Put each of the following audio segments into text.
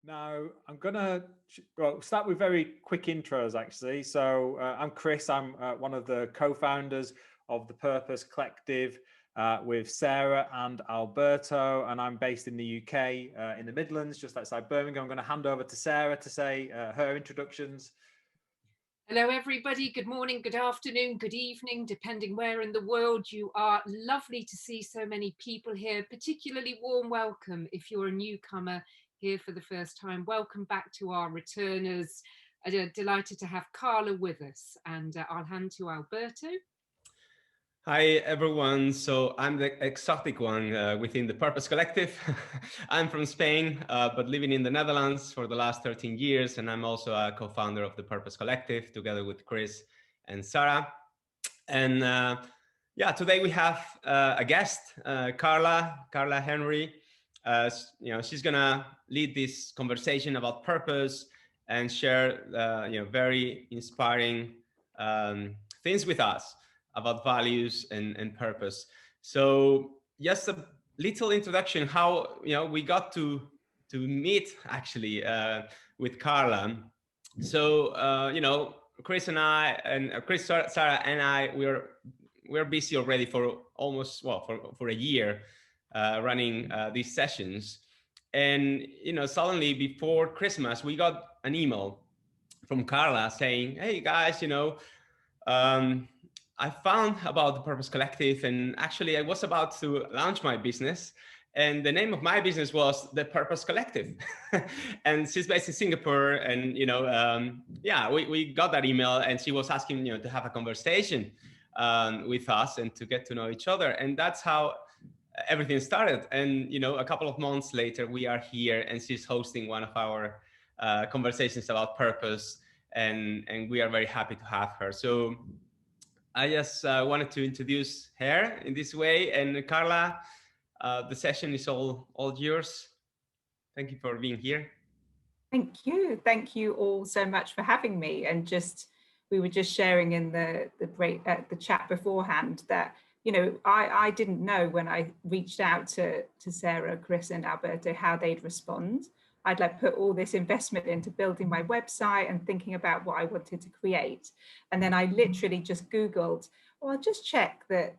Now, I'm going to start with very quick intros, actually. So I'm Chris. I'm one of the co-founders of the Purpose Collective with Sarah and Alberto, and I'm based in the UK, in the Midlands, just outside Birmingham. I'm going to hand over to Sarah to say her introductions. Hello, everybody. Good morning, good afternoon, good evening, depending where in the world you are. Lovely to see so many people here, particularly warm welcome if you're a newcomer here for the first time. Welcome back to our returners. Delighted to have Carla with us, and I'll hand to Alberto. Hi, everyone. So I'm the exotic one within the Purpose Collective. I'm from Spain, but living in the Netherlands for the last 13 years. And I'm also a co-founder of the Purpose Collective together with Chris and Sarah. And yeah, today we have a guest, Carla Henry. She's gonna lead this conversation about purpose and share very inspiring things with us about values and purpose. So just a little introduction how we got to meet actually with Carla. So Chris and I and Sarah and I, we're busy already for almost for a year running these sessions. And suddenly before Christmas we got an email from Carla saying, hey guys, I found about the Purpose Collective, and actually I was about to launch my business, and the name of my business was the Purpose Collective. And she's based in Singapore, and we got that email, and she was asking to have a conversation with us and to get to know each other, and that's how everything started. And a couple of months later we are here, and she's hosting one of our conversations about purpose, and we are very happy to have her. So I just wanted to introduce her in this way. And Carla, the session is all yours. Thank you for being here. Thank you. Thank you all so much for having me. And we were just sharing in the chat beforehand that I didn't know when I reached out to Sarah, Chris, and Alberto how they'd respond. I'd put all this investment into building my website and thinking about what I wanted to create. And then I literally just Googled, I'll just check that,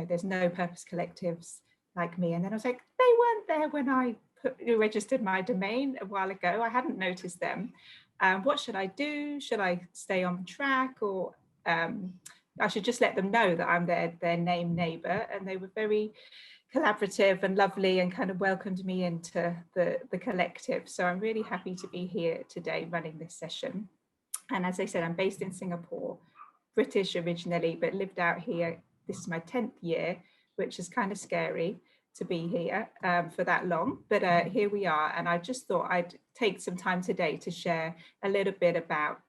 there's no purpose collectives like me. And then I was like, they weren't there when I registered my domain a while ago. I hadn't noticed them. What should I do? Should I stay on track, or I should just let them know that I'm their name neighbor? And they were very collaborative and lovely and kind of welcomed me into the collective. So I'm really happy to be here today running this session. And as I said, I'm based in Singapore, British originally, but lived out here. This is my 10th year, which is kind of scary to be here for that long, but here we are. And I just thought I'd take some time today to share a little bit about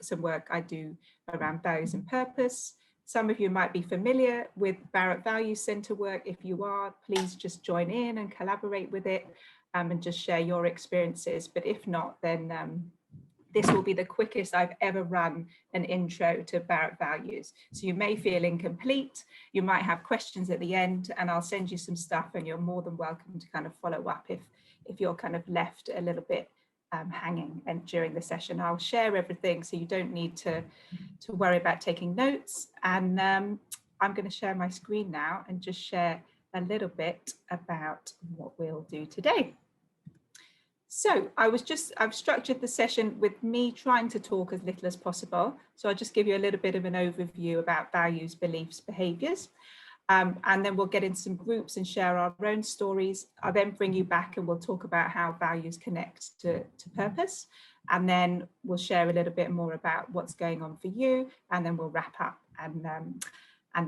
some work I do around values and purpose. Some of you might be familiar with Barrett Values Centre work. If you are, please just join in and collaborate with it and just share your experiences. But if not, then this will be the quickest I've ever run an intro to Barrett Values. So you may feel incomplete, you might have questions at the end, and I'll send you some stuff, and you're more than welcome to kind of follow up if you're kind of left a little bit hanging. And during the session I'll share everything, so you don't need to worry about taking notes. And I'm going to share my screen now and just share a little bit about what we'll do today. So I've structured the session with me trying to talk as little as possible. So I'll just give you a little bit of an overview about values, beliefs, behaviors. And then we'll get into some groups and share our own stories. I'll then bring you back and we'll talk about how values connect to purpose. And then we'll share a little bit more about what's going on for you. And then we'll wrap up. And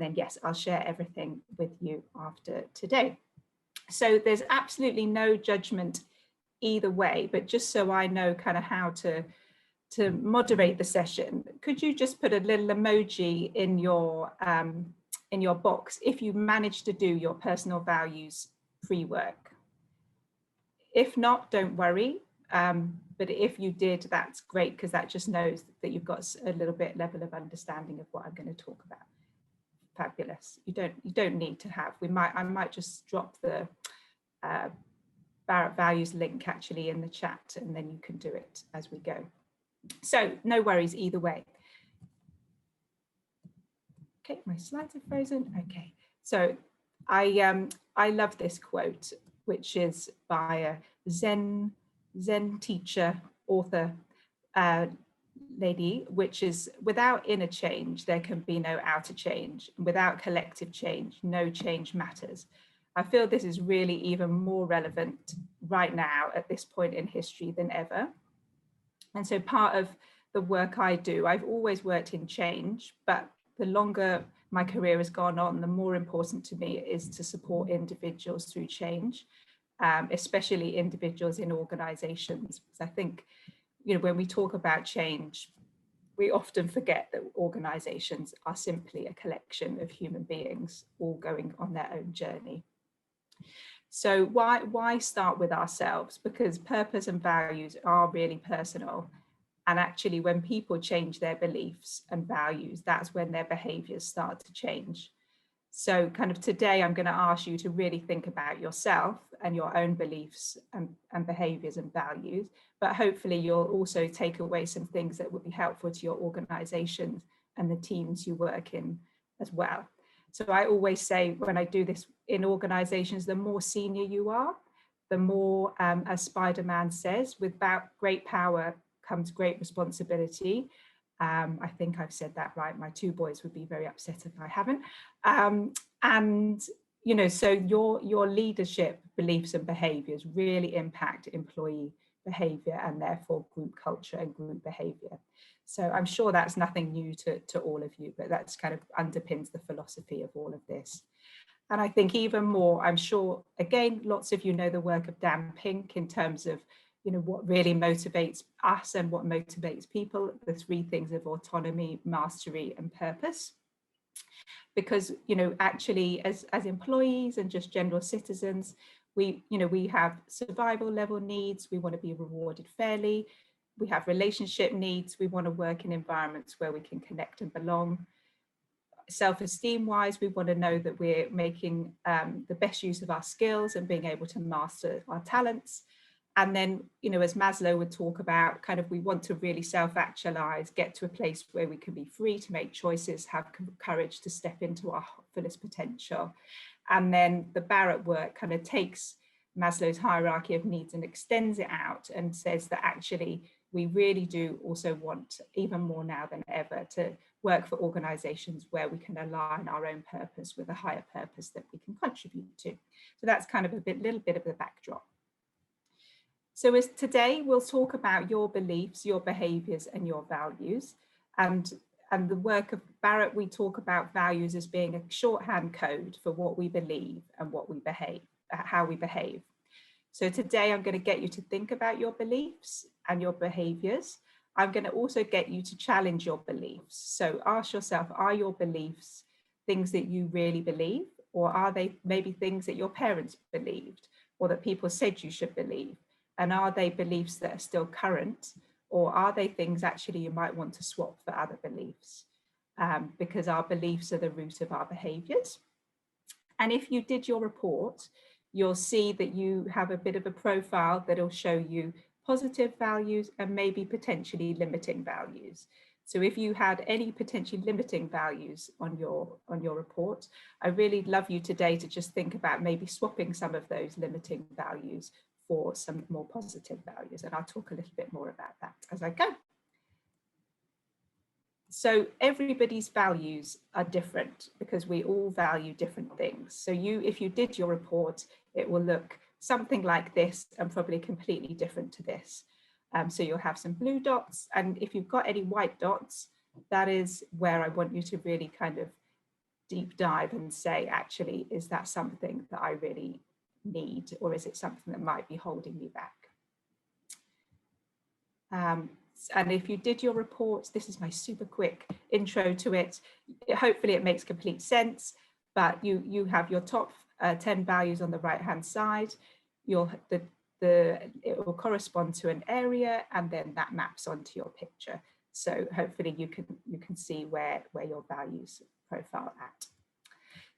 then, yes, I'll share everything with you after today. So there's absolutely no judgment either way, but just so I know kind of how to moderate the session, could you just put a little emoji in your box if you manage to do your personal values pre-work? If not, don't worry, but if you did, that's great, because that just knows that you've got a little bit level of understanding of what I'm going to talk about. Fabulous. You don't need to have. I might just drop the Barrett Values link actually in the chat, and then you can do it as we go. So no worries either way. Okay, my slides are frozen. Okay, so I love this quote, which is by a Zen teacher, author, lady, which is, without inner change, there can be no outer change. Without collective change, no change matters. I feel this is really even more relevant right now at this point in history than ever. And so part of the work I do, I've always worked in change, but the longer my career has gone on, the more important to me it is to support individuals through change, especially individuals in organizations. Because I think, you know, when we talk about change, we often forget that organizations are simply a collection of human beings all going on their own journey. So why start with ourselves? Because purpose and values are really personal. And actually, when people change their beliefs and values, that's when their behaviors start to change. So kind of today, I'm going to ask you to really think about yourself and your own beliefs and behaviors and values. But hopefully, you'll also take away some things that would be helpful to your organizations and the teams you work in as well. So I always say, when I do this in organizations, the more senior you are, the more, as Spider-Man says, with great power comes great responsibility. I think I've said that right. My two boys would be very upset if I haven't. And, you know, so your leadership beliefs and behaviors really impact employee behavior and therefore group culture and group behavior. So I'm sure that's nothing new to all of you, but that's kind of underpins the philosophy of all of this. And I think even more, I'm sure, again, lots of you know the work of Dan Pink in terms of, you know, what really motivates us and what motivates people, the three things of autonomy, mastery, and purpose. Because, you know, actually, as employees and just general citizens, we have survival level needs. We want to be rewarded fairly. We have relationship needs. We want to work in environments where we can connect and belong. Self-esteem wise, we want to know that we're making the best use of our skills and being able to master our talents. And then, you know, as Maslow would talk about, kind of, we want to really self-actualize, get to a place where we can be free to make choices, have courage to step into our fullest potential. And then the Barrett work kind of takes Maslow's hierarchy of needs and extends it out and says that actually we really do also want, even more now than ever, to work for organizations where we can align our own purpose with a higher purpose that we can contribute to. So that's kind of little bit of the backdrop. So as today, we'll talk about your beliefs, your behaviors, and your values. And the work of Barrett, we talk about values as being a shorthand code for what we believe and what we behave, how we behave. So today, I'm going to get you to think about your beliefs and your behaviors. I'm going to also get you to challenge your beliefs. So ask yourself, are your beliefs things that you really believe? Or are they maybe things that your parents believed or that people said you should believe? And are they beliefs that are still current? Or are they things actually you might want to swap for other beliefs? Because our beliefs are the root of our behaviors. And if you did your report, you'll see that you have a bit of a profile that'll show you positive values and maybe potentially limiting values. So if you had any potentially limiting values on your report, I really love you today to just think about maybe swapping some of those limiting values for some more positive values. And I'll talk a little bit more about that as I go. So everybody's values are different because we all value different things. So if you did your report, it will look something like this and probably completely different to this. So you'll have some blue dots. And if you've got any white dots, that is where I want you to really kind of deep dive and say, actually, is that something that I really need, or is it something that might be holding me back? And if you did your reports, this is my super quick intro to it. Hopefully it makes complete sense, but you have your top 10 values on the right-hand side. It will correspond to an area, and then that maps onto your picture. So hopefully you can see where your values profile at.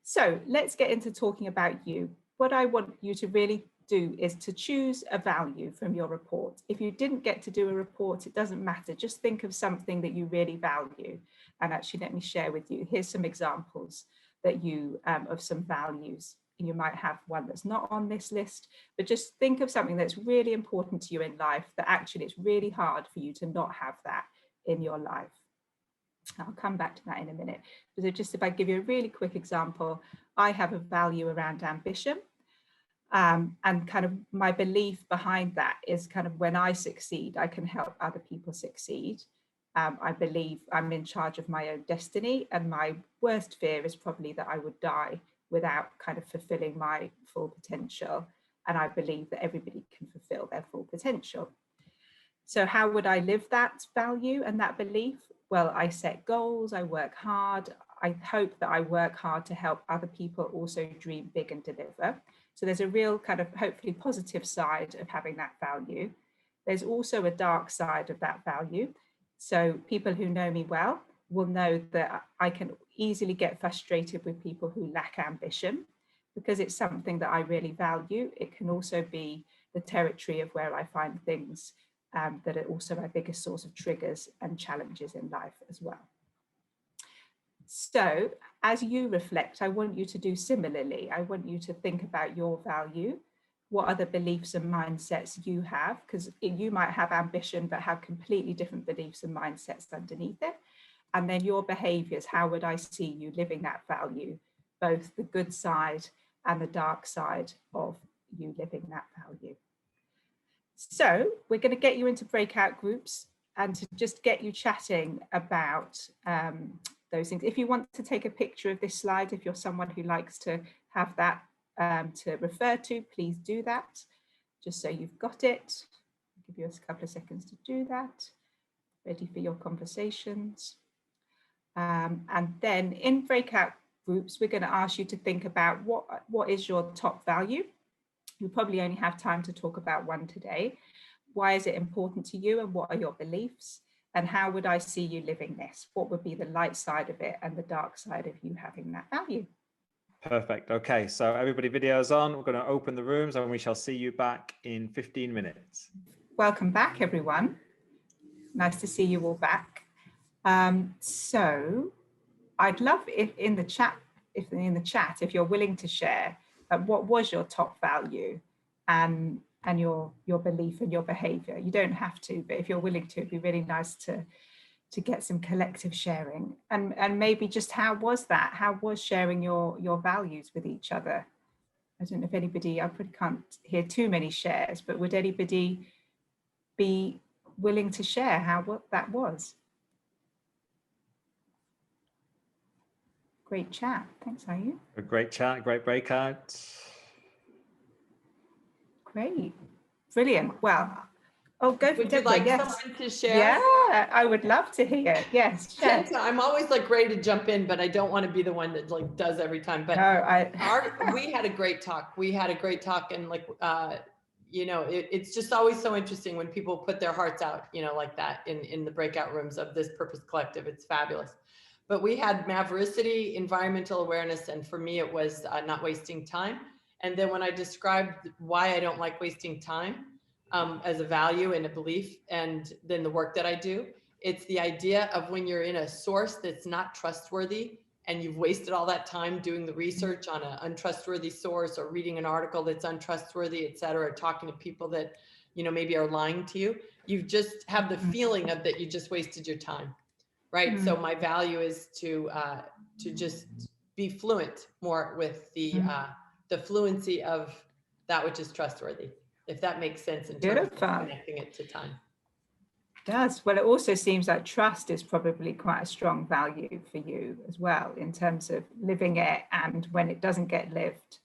So let's get into talking about you. What I want you to really do is to choose a value from your report. If you didn't get to do a report, it doesn't matter. Just think of something that you really value. And actually, let me share with you. Here's some examples that you of some values. You might have one that's not on this list, but just think of something that's really important to you in life that actually it's really hard for you to not have that in your life. I'll come back to that in a minute. So just if I give you a really quick example, I have a value around ambition. And kind of my belief behind that is kind of when I succeed, I can help other people succeed. I believe I'm in charge of my own destiny, and my worst fear is probably that I would die without kind of fulfilling my full potential. And I believe that everybody can fulfill their full potential. So how would I live that value and that belief? Well, I set goals, I work hard. I hope that I work hard to help other people also dream big and deliver. So there's a real kind of hopefully positive side of having that value. There's also a dark side of that value. So people who know me well will know that I can easily get frustrated with people who lack ambition, because it's something that I really value. It can also be the territory of where I find things that are also my biggest source of triggers and challenges in life as well. So as you reflect, I want you to do similarly. I want you to think about your value. What other beliefs and mindsets you have, because you might have ambition but have completely different beliefs and mindsets underneath it. And then your behaviors, how would I see you living that value, both the good side and the dark side of you living that value. So we're going to get you into breakout groups and to just get you chatting about those things. If you want to take a picture of this slide, if you're someone who likes to have that to refer to, please do that, just so you've got it. I'll give you a couple of seconds to do that. Ready for your conversations. And then in breakout groups, we're going to ask you to think about what is your top value. You probably only have time to talk about one today. Why is it important to you, and what are your beliefs? And how would I see you living this? What would be the light side of it and the dark side of you having that value? Perfect. Okay, so everybody, video's on. We're going to open the rooms and we shall see you back in 15 minutes. Welcome back, everyone. Nice to see you all back. So I'd love if in the chat, if you're willing to share what was your top value and your belief and your behavior. You don't have to, but if you're willing to, it'd be really nice to get some collective sharing, and maybe just how was sharing your values with each other. I don't know if anybody, I probably can't hear too many shares, but would anybody be willing to share what that was? Great chat. Thanks, are you? A great chat, great breakout. Great. Brilliant. Well, go for Would you like someone to share? Yeah, I would love to hear. Yes. Kenta, I'm always like ready to jump in, but I don't want to be the one that like does every time. But no, we had a great talk. And like, you know, it's just always so interesting when people put their hearts out, you know, like that in the breakout rooms of this Purpose Collective. It's fabulous. But we had mavericity, environmental awareness, and for me, it was not wasting time. And then when I described why I don't like wasting time as a value and a belief, and then the work that I do, it's the idea of when you're in a source that's not trustworthy and you've wasted all that time doing the research on an untrustworthy source or reading an article that's untrustworthy, et cetera, or talking to people that, you know, maybe are lying to you. You just have the feeling of that you just wasted your time. Right. So my value is to just be fluent more with the fluency of that which is trustworthy, if that makes sense in terms of connecting it to time. It does. Well, it also seems like trust is probably quite a strong value for you as well, in terms of living it, and when it doesn't get lived,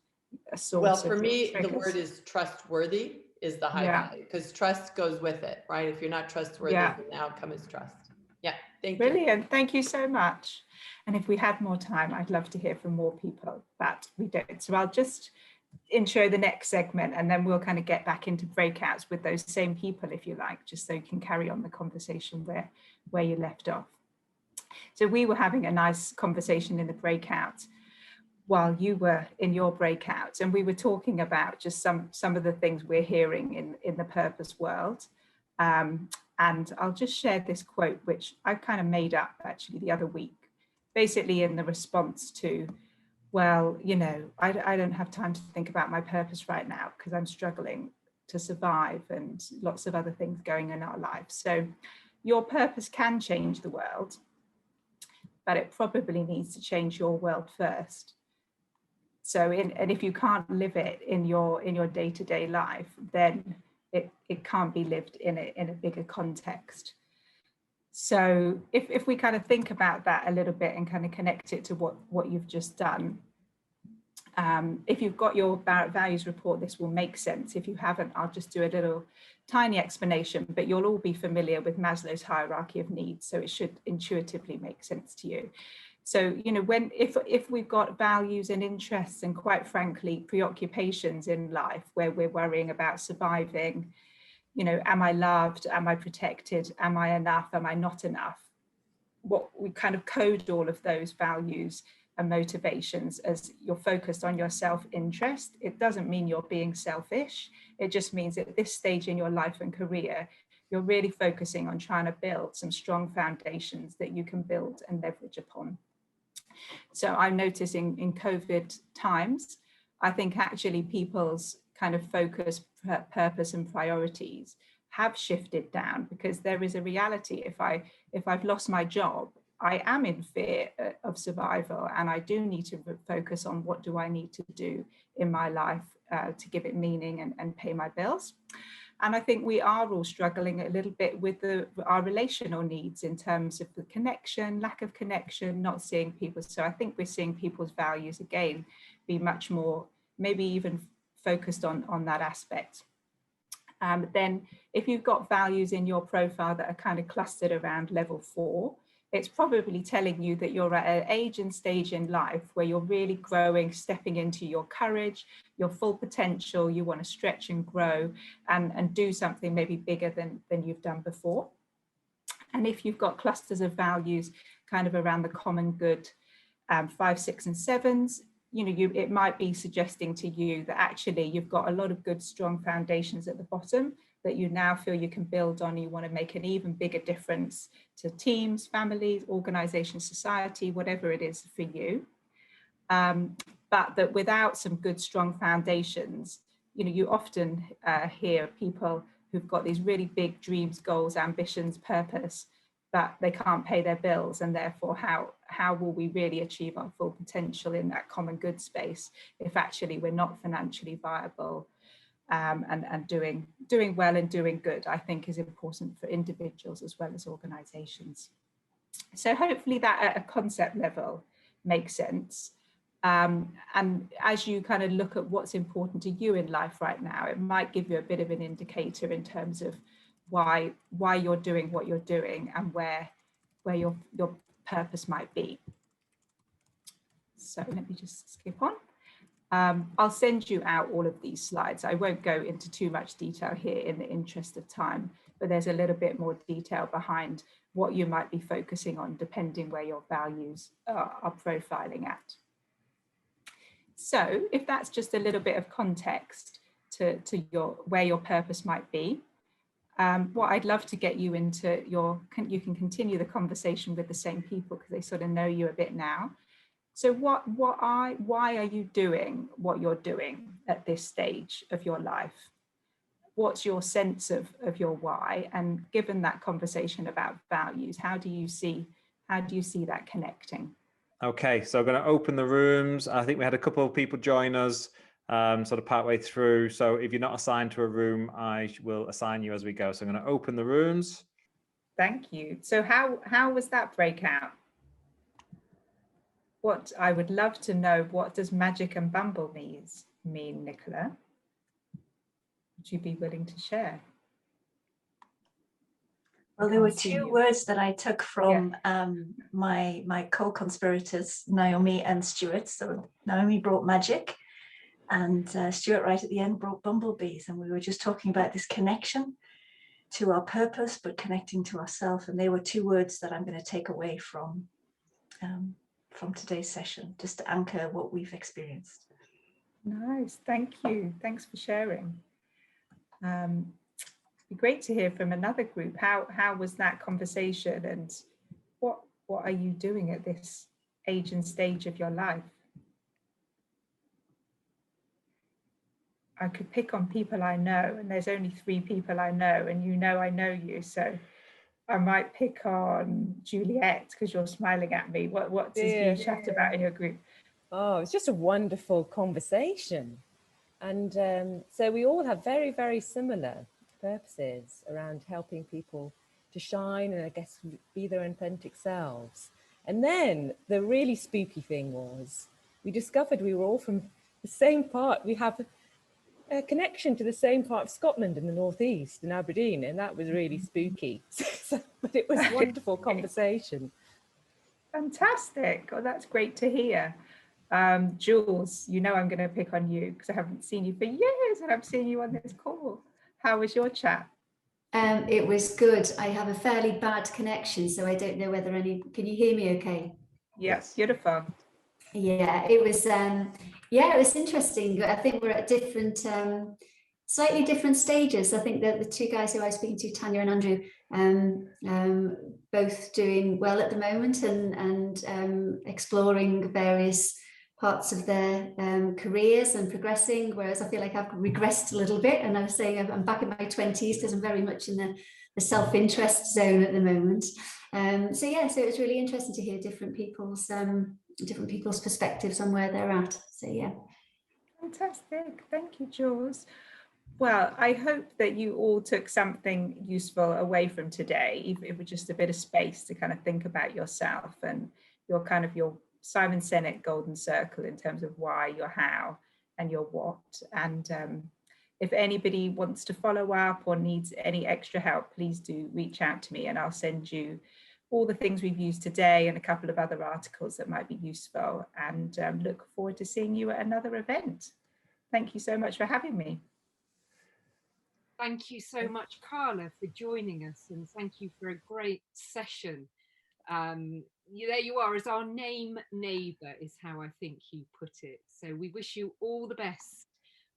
a source well, for me, triggers. the word is trustworthy is the high value, because trust goes with it, right? If you're not trustworthy, then the outcome is trust. Yeah, thank you. Brilliant. Thank you so much. And if we had more time, I'd love to hear from more people, but we don't. So I'll just intro the next segment, and then we'll kind of get back into breakouts with those same people, if you like, just so you can carry on the conversation where you left off. So we were having a nice conversation in the breakout while you were in your breakouts, and we were talking about just some of the things we're hearing in the purpose world. And I'll just share this quote, which I kind of made up actually the other week, basically in the response to, well, you know, I don't have time to think about my purpose right now because I'm struggling to survive and lots of other things going on in our lives. So your purpose can change the world, but it probably needs to change your world first. So, and if you can't live it in your day-to-day life, then it can't be lived in a bigger context. So if we kind of think about that a little bit and kind of connect it to what you've just done, if you've got your values report, this will make sense. If you haven't, I'll just do a little tiny explanation, but you'll all be familiar with Maslow's hierarchy of needs, so it should intuitively make sense to you. So, you know, if we've got values and interests and, quite frankly, preoccupations in life where we're worrying about surviving, you know, am I loved? Am I protected? Am I enough? Am I not enough? What we kind of code all of those values and motivations as you're focused on your self-interest. It doesn't mean you're being selfish. It just means at this stage in your life and career, you're really focusing on trying to build some strong foundations that you can build and leverage upon. So I'm noticing in COVID times, I think actually people's kind of focus, purpose and priorities have shifted down, because there is a reality. If I've lost my job, I am in fear of survival, and I do need to focus on what do I need to do in my life to give it meaning and pay my bills. And I think we are all struggling a little bit with our relational needs in terms of the connection, lack of connection, not seeing people. So I think we're seeing people's values again be much more, maybe even focused on that aspect. Then if you've got values in your profile that are kind of clustered around level 4, it's probably telling you that you're at an age and stage in life where you're really growing, stepping into your courage, your full potential. You want to stretch and grow and do something maybe bigger than you've done before. And if you've got clusters of values kind of around the common good, 5, 6 and 7s, you know, it might be suggesting to you that actually you've got a lot of good, strong foundations at the bottom that you now feel you can build on. You want to make an even bigger difference to teams, families, organizations, society, whatever it is for you. But that without some good, strong foundations, you know, you often hear people who've got these really big dreams, goals, ambitions, purpose, but they can't pay their bills, and therefore how will we really achieve our full potential in that common good space if actually we're not financially viable? And doing well and doing good, I think, is important for individuals as well as organizations. So hopefully that at a concept level makes sense. And as you kind of look at what's important to you in life right now, it might give you a bit of an indicator in terms of why you're doing what you're doing and where your purpose might be. So let me just skip on. I'll send you out all of these slides. I won't go into too much detail here in the interest of time, but there's a little bit more detail behind what you might be focusing on depending where your values are profiling at. So if that's just a little bit of context to where your purpose might be, what I'd love to get you into you can continue the conversation with the same people because they sort of know you a bit now. So why are you doing what you're doing at this stage of your life? What's your sense of your why? And given that conversation about values, how do you see that connecting? Okay, so I'm going to open the rooms. I think we had a couple of people join us sort of partway through. So if you're not assigned to a room, I will assign you as we go. So I'm going to open the rooms. Thank you. So how was that breakout? What I would love to know, what does magic and bumblebees mean, Nicola? Would you be willing to share? Well, there were two words that I took from my co-conspirators, Naomi and Stuart. So Naomi brought magic and Stuart right at the end brought bumblebees. And we were just talking about this connection to our purpose, but connecting to ourselves. And they were two words that I'm going to take away from from today's session, just to anchor what we've experienced. Nice, thank you. Thanks for sharing. It'd be great to hear from another group. How was that conversation, and what are you doing at this age and stage of your life? I could pick on people I know, and there's only 3 people I know, and you know I know you, so I might pick on Juliet because you're smiling at me. What does you chat about in your group? Oh, it's just a wonderful conversation. And so we all have very, very similar purposes around helping people to shine and I guess be their authentic selves. And then the really spooky thing was we discovered we were all from the same part. We have a connection to the same part of Scotland in the northeast, in Aberdeen, and that was really spooky. But it was a wonderful conversation. Fantastic. Oh, that's great to hear. Jules, you know I'm going to pick on you because I haven't seen you for years and I'm seeing you on this call. How was your chat? It was good. I have a fairly bad connection, so I don't know whether can you hear me okay? Yes, beautiful. Yeah, it was it was interesting. I think we're at different slightly different stages. I think that the 2 guys who I was speaking to, Tanya and Andrew, both doing well at the moment and exploring various parts of their careers and progressing, whereas I feel like I've regressed a little bit, and I was saying I'm back in my 20s because I'm very much in the self-interest zone at the moment. So it was really interesting to hear different people's perspectives on where they're at. So yeah. Fantastic. Thank you, Jules. Well, I hope that you all took something useful away from today, even if it was just a bit of space to kind of think about yourself and your Simon Sinek golden circle in terms of why, your how, and your what. And if anybody wants to follow up or needs any extra help, please do reach out to me and I'll send you all the things we've used today and a couple of other articles that might be useful, and look forward to seeing you at another event. Thank you so much for having me. Thank you so much, Carla, for joining us, and thank you for a great session. There you are, as our neighbour is how I think you put it. So we wish you all the best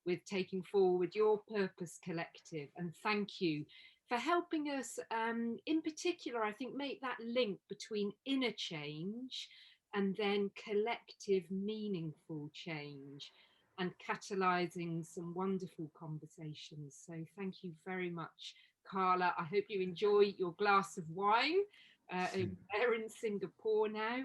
with taking forward your Purpose Collective, and thank you for helping us, in particular, I think, make that link between inner change and then collective meaningful change, and catalysing some wonderful conversations. So thank you very much, Carla. I hope you enjoy your glass of wine. We're in Singapore now.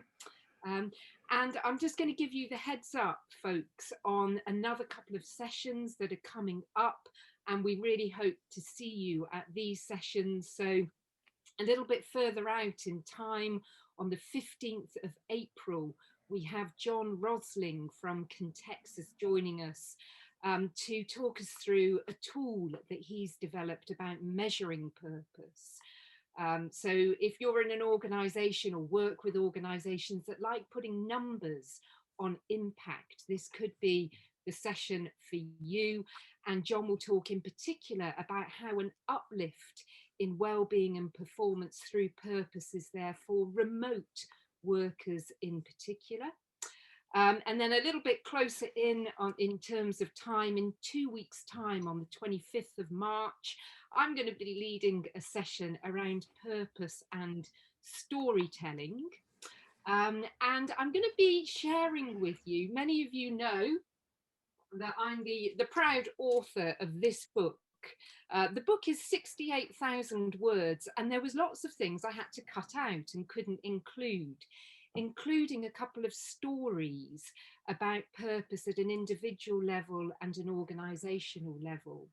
And I'm just going to give you the heads up, folks, on another couple of sessions that are coming up. And we really hope to see you at these sessions. So a little bit further out in time, on the 15th of April, we have John Rosling from Contextus joining us to talk us through a tool that he's developed about measuring purpose. So if you're in an organisation or work with organisations that like putting numbers on impact, this could be the session for you. And John will talk in particular about how an uplift in well-being and performance through purpose is there for remote workers in particular. And then a little bit closer in terms of time, in 2 weeks' time, on the 25th of March, I'm going to be leading a session around purpose and storytelling. And I'm going to be sharing with you, many of you know that I'm the proud author of this book. The book is 68,000 words, and there was lots of things I had to cut out and couldn't include, including a couple of stories about purpose at an individual level and an organisational level.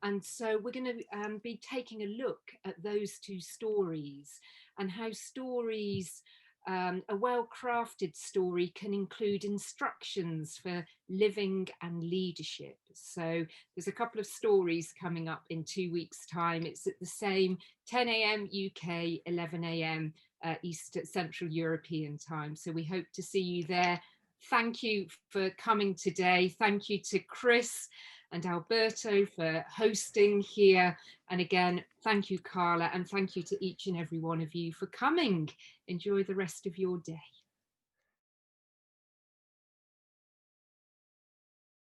And so we're going to be taking a look at those 2 stories and how stories, a well-crafted story, can include instructions for living and leadership. So there's a couple of stories coming up in 2 weeks' time. It's at the same 10 a.m. UK, 11 a.m. East Central European time. So we hope to see you there. Thank you for coming today. Thank you to Chris and Alberto for hosting here. And again, thank you, Carla, and thank you to each and every one of you for coming. Enjoy the rest of your day.